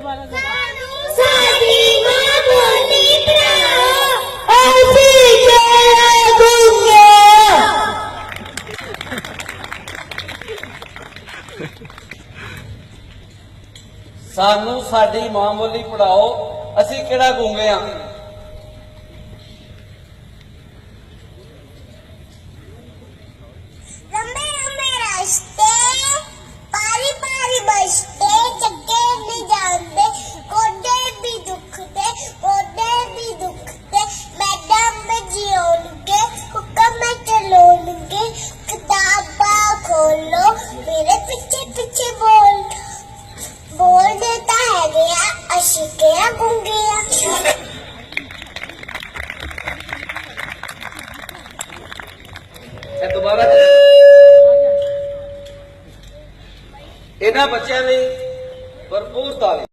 साडी मां बोली पढ़ाओ ऐसी केड़ा गूंगे सानू साडी मां बोली पढ़ाओ असी केड़ा गूंगे आ लंबे लंबे रास्ते पारी पारी बसते चक्के नहीं जानते कोडे भी दुखते मैडम में जियोगे हुक्म में चलोगे किताबा खोलो मेरे पीछे पीछे बोल देता है गया अशिकिया गुंगिया दोबारा ਇਹਨਾਂ ਬੱਚਿਆਂ ਲਈ ਭਰਪੂਰ ਤਾਲੀ।